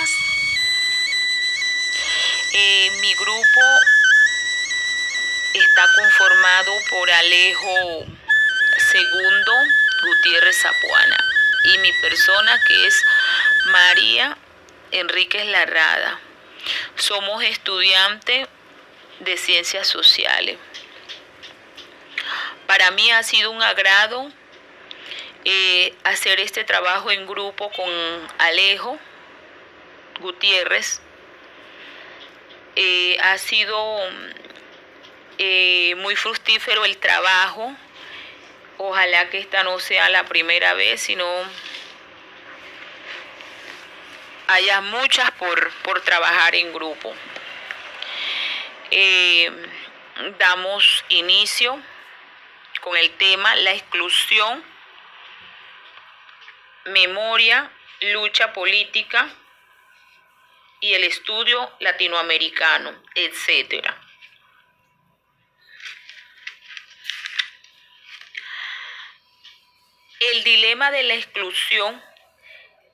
días. Mi grupo está conformado por Alejo Segundo Gutiérrez Zapuana y mi persona, que es María Enríquez Larrada. Somos estudiantes de Ciencias Sociales. Para mí ha sido un agrado hacer este trabajo en grupo con Alejo Gutiérrez. Ha sido muy fructífero el trabajo. Ojalá que esta no sea la primera vez, sino haya muchas por trabajar en grupo. Damos inicio con el tema la exclusión, memoria, lucha política y el estudio latinoamericano, etc. El dilema de la exclusión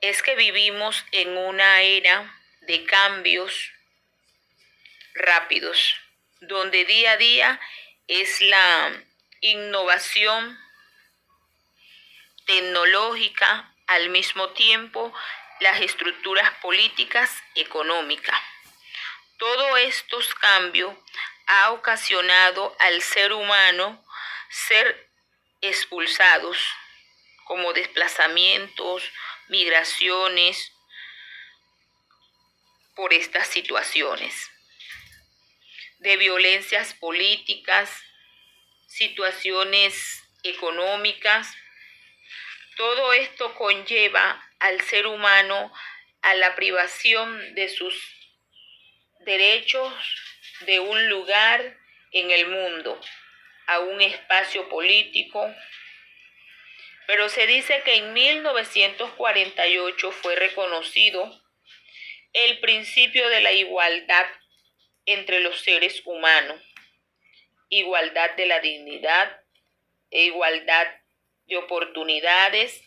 es que vivimos en una era de cambios rápidos, donde día a día es la innovación tecnológica, al mismo tiempo las estructuras políticas económicas. Todos estos cambios ha ocasionado al ser humano ser expulsados, como desplazamientos, migraciones, por estas situaciones de violencias políticas, situaciones económicas. Todo esto conlleva al ser humano a la privación de sus derechos, de un lugar en el mundo, a un espacio político. Pero se dice que en 1948 fue reconocido el principio de la igualdad entre los seres humanos, igualdad de la dignidad e igualdad de oportunidades,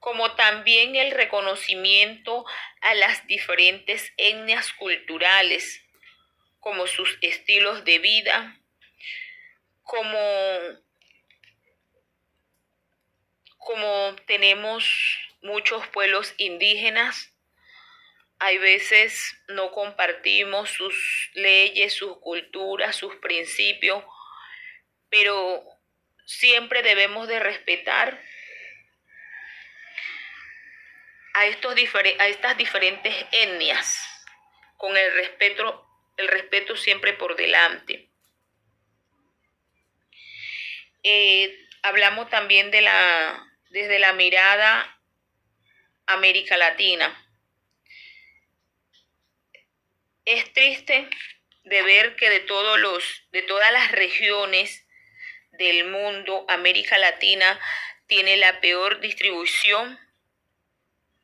como también el reconocimiento a las diferentes etnias culturales, como sus estilos de vida, como tenemos muchos pueblos indígenas. Hay veces no compartimos sus leyes, sus culturas, sus principios, pero siempre debemos de respetar a estas diferentes etnias, con el respeto siempre por delante. Hablamos también desde la mirada América Latina. Es triste de ver que de todas las regiones del mundo, América Latina tiene la peor distribución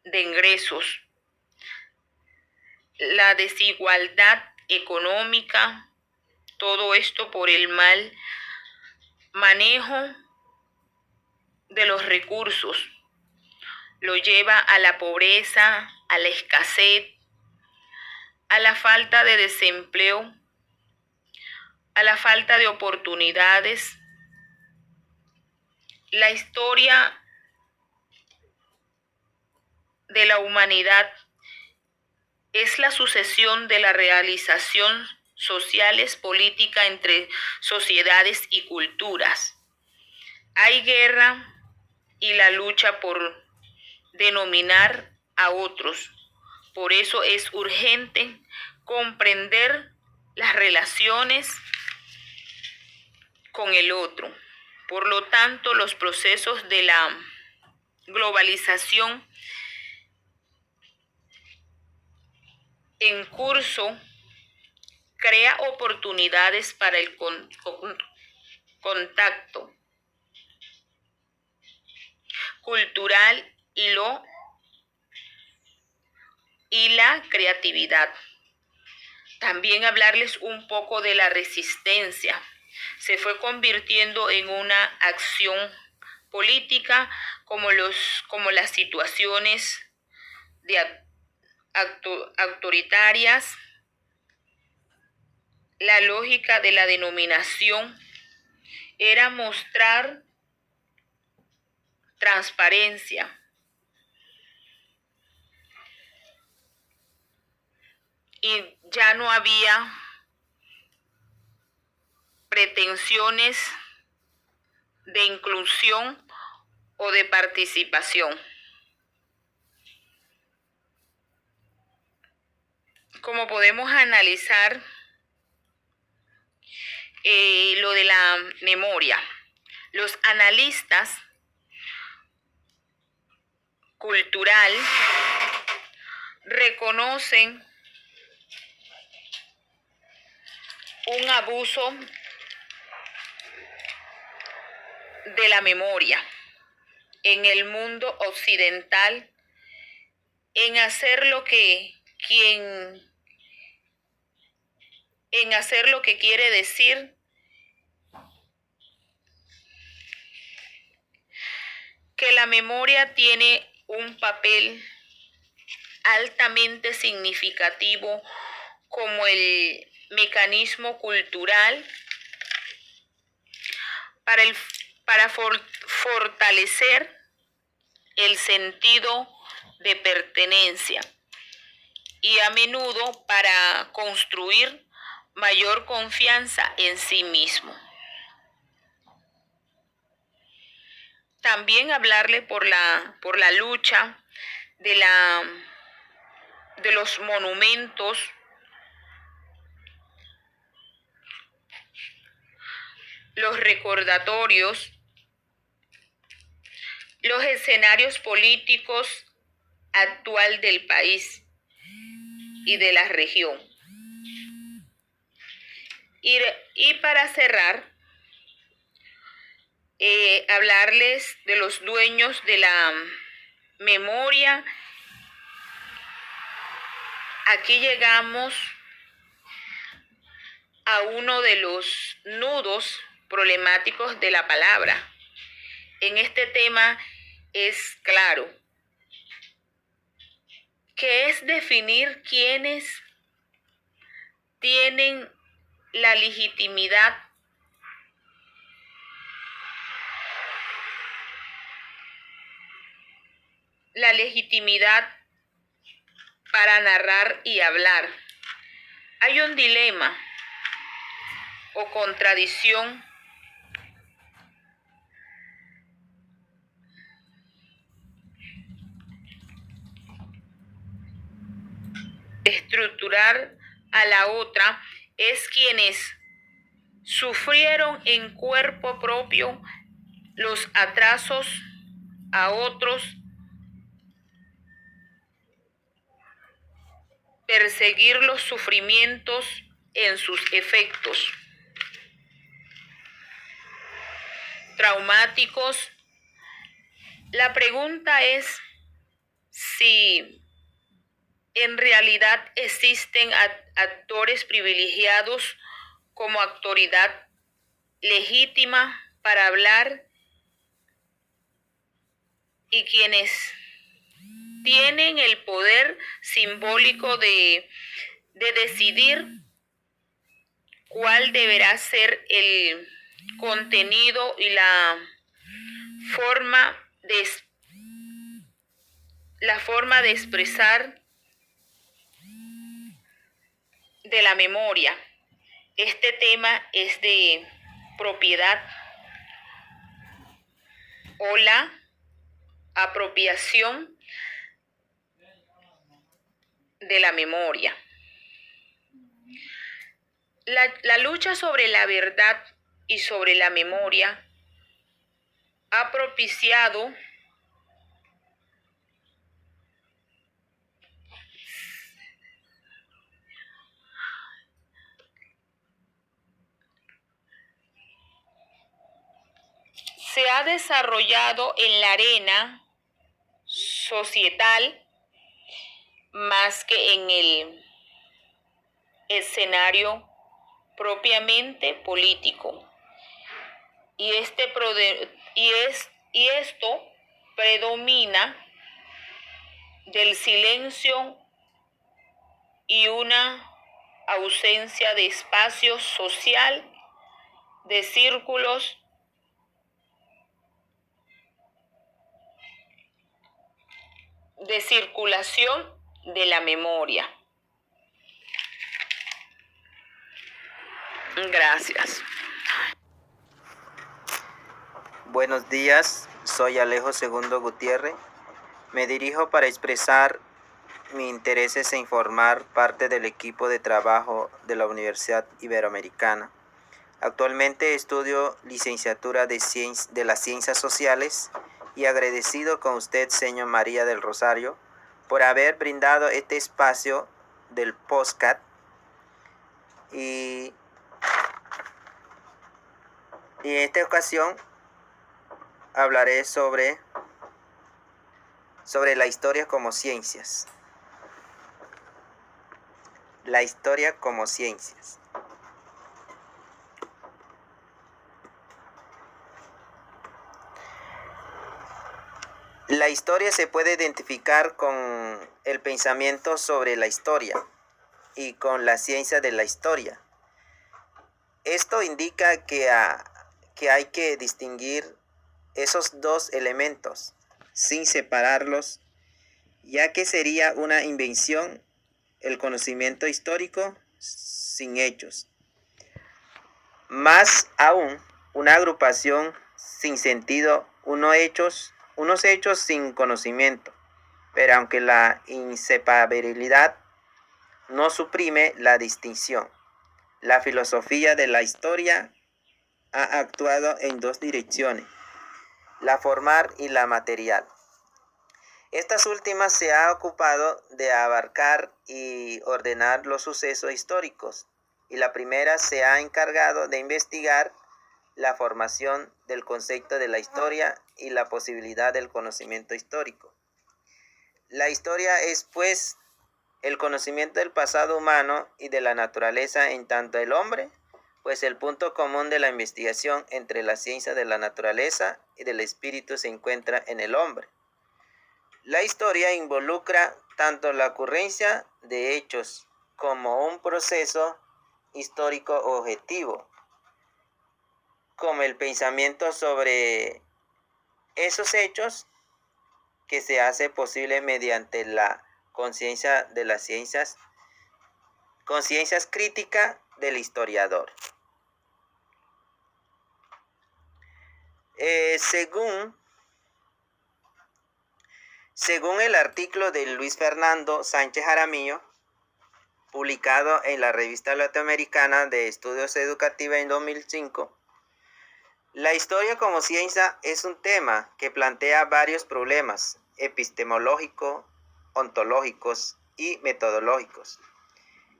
de ingresos. La desigualdad económica, todo esto por el mal manejo de los recursos, lo lleva a la pobreza, a la escasez, a la falta de desempleo, a la falta de oportunidades. La historia de la humanidad es la sucesión de la realización sociales, política entre sociedades y culturas. Hay guerra y la lucha por denominar a otros. Por eso es urgente comprender las relaciones con el otro. Por lo tanto, los procesos de la globalización en curso crea oportunidades para el contacto cultural y la creatividad. También hablarles un poco de la resistencia. Se fue convirtiendo en una acción política como las situaciones de autoritarias, la lógica de la denominación era mostrar transparencia. Y ya no había pretensiones de inclusión o de participación. Como podemos analizar lo de la memoria, los analistas cultural reconocen un abuso de la memoria en el mundo occidental, en hacer lo que quiere decir que la memoria tiene un papel altamente significativo como el mecanismo cultural para fortalecer el sentido de pertenencia y a menudo para construir mayor confianza en sí mismo. También hablarle por la lucha de los monumentos, los recordatorios, los escenarios políticos actual del país y de la región. Y para cerrar, hablarles de los dueños de la memoria. Aquí llegamos a uno de los nudos problemáticos de la palabra. En este tema es claro que es definir quiénes tienen la legitimidad para narrar y hablar. Hay un dilema o contradicción estructurar a la otra es quienes sufrieron en cuerpo propio los atrasos a otros, perseguir los sufrimientos en sus efectos traumáticos. La pregunta es si en realidad existen actores privilegiados como autoridad legítima para hablar y quienes tienen el poder simbólico de decidir cuál deberá ser el contenido y la forma de expresar de la memoria. Este tema es de propiedad o la apropiación de la memoria. La lucha sobre la verdad y sobre la memoria ha propiciado se ha desarrollado en la arena societal más que en el escenario propiamente político. Y esto predomina del silencio y una ausencia de espacio social, de círculos, de circulación de la memoria. Gracias. Buenos días, soy Alejo Segundo Gutiérrez. Me dirijo para expresar mi interés en formar parte del equipo de trabajo de la Universidad Iberoamericana. Actualmente estudio licenciatura de las Ciencias Sociales y agradecido con usted, señor María del Rosario, por haber brindado este espacio del podcast y en esta ocasión hablaré sobre la historia como ciencias. La historia como ciencias. La historia se puede identificar con el pensamiento sobre la historia y con la ciencia de la historia. Esto indica que hay que distinguir esos dos elementos sin separarlos, ya que sería una invención el conocimiento histórico sin hechos. Más aún, una agrupación sin sentido, unos hechos sin conocimiento. Pero aunque la inseparabilidad no suprime la distinción, la filosofía de la historia ha actuado en dos direcciones, la formal y la material. Estas últimas se ha ocupado de abarcar y ordenar los sucesos históricos, y la primera se ha encargado de investigar la formación del concepto de la historia y la posibilidad del conocimiento histórico. La historia es, pues, el conocimiento del pasado humano y de la naturaleza en tanto el hombre, pues el punto común de la investigación entre la ciencia de la naturaleza y del espíritu se encuentra en el hombre. La historia involucra tanto la ocurrencia de hechos como un proceso histórico objetivo, como el pensamiento sobre esos hechos que se hace posible mediante la conciencia de las ciencias, conciencia crítica del historiador. Según el artículo de Luis Fernando Sánchez Jaramillo, publicado en la Revista Latinoamericana de Estudios Educativos en 2005, la historia como ciencia es un tema que plantea varios problemas epistemológicos, ontológicos y metodológicos.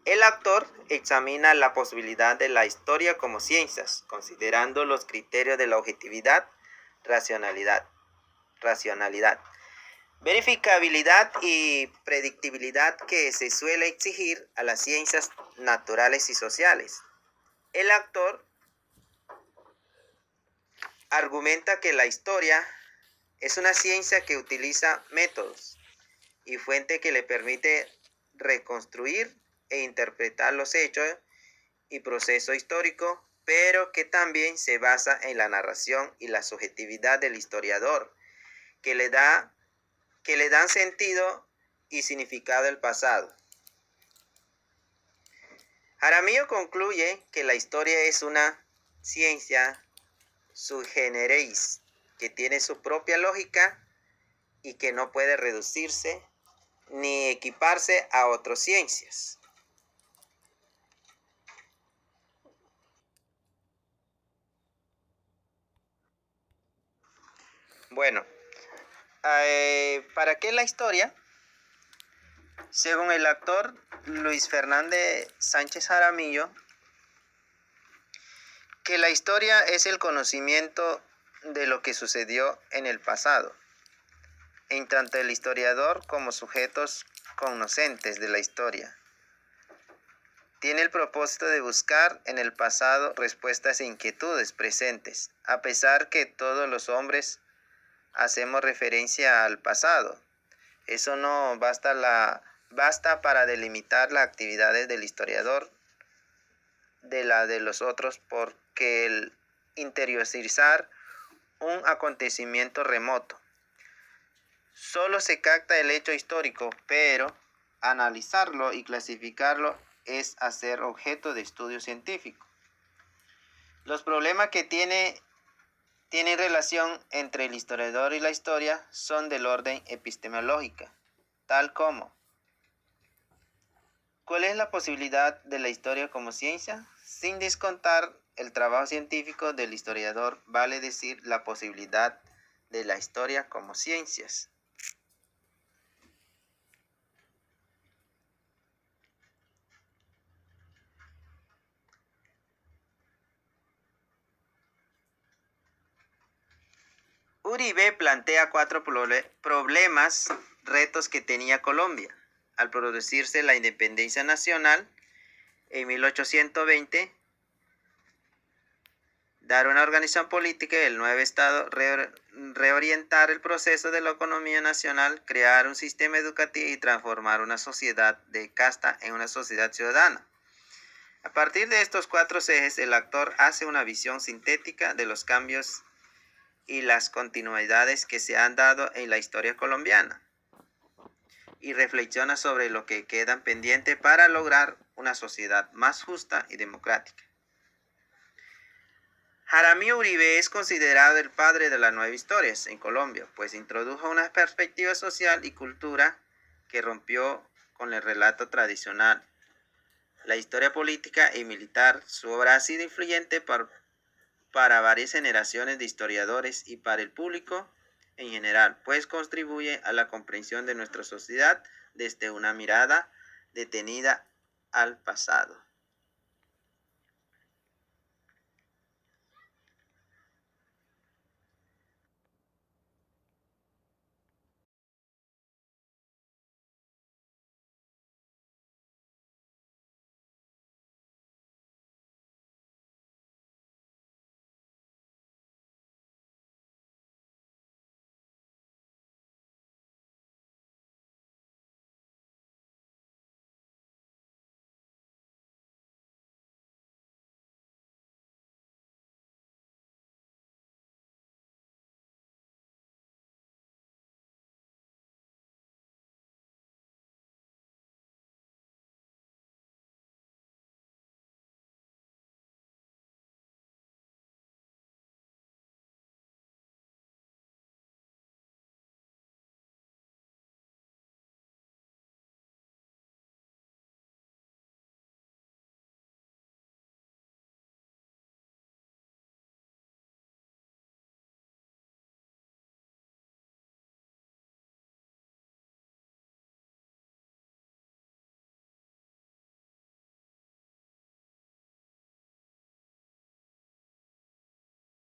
El autor examina la posibilidad de la historia como ciencias, considerando los criterios de la objetividad, racionalidad, verificabilidad y predictibilidad que se suele exigir a las ciencias naturales y sociales. El autor argumenta que la historia es una ciencia que utiliza métodos y fuente que le permite reconstruir e interpretar los hechos y procesos históricos, pero que también se basa en la narración y la subjetividad del historiador, que le dan sentido y significado al pasado. Jaramillo concluye que la historia es una ciencia sui generis, que tiene su propia lógica y que no puede reducirse ni equiparse a otras ciencias. Bueno, ¿para qué la historia? Según el actor Luis Fernando Sánchez Jaramillo, que la historia es el conocimiento de lo que sucedió en el pasado, en tanto el historiador como sujetos conocentes de la historia. Tiene el propósito de buscar en el pasado respuestas e inquietudes presentes, a pesar que todos los hombres hacemos referencia al pasado. Eso no basta para delimitar las actividades del historiador de la de los otros, porque el interiorizar un acontecimiento remoto solo se capta el hecho histórico, pero analizarlo y clasificarlo es hacer objeto de estudio científico. Los problemas que tienen relación entre el historiador y la historia son del orden epistemológico, tal como: ¿cuál es la posibilidad de la historia como ciencia? Sin descontar el trabajo científico del historiador, vale decir la posibilidad de la historia como ciencias. Uribe plantea 4 problemas, retos que tenía Colombia al producirse la independencia nacional en 1820, dar una organización política del nuevo Estado, reorientar el proceso de la economía nacional, crear un sistema educativo y transformar una sociedad de casta en una sociedad ciudadana. A partir de estos 4 ejes, el autor hace una visión sintética de los cambios y las continuidades que se han dado en la historia colombiana y reflexiona sobre lo que queda pendiente para lograr una sociedad más justa y democrática. Jaramillo Uribe es considerado el padre de las nuevas historias en Colombia, pues introdujo una perspectiva social y cultura que rompió con el relato tradicional. La historia política y militar, su obra ha sido influyente para varias generaciones de historiadores y para el público en general, pues contribuye a la comprensión de nuestra sociedad desde una mirada detenida al pasado.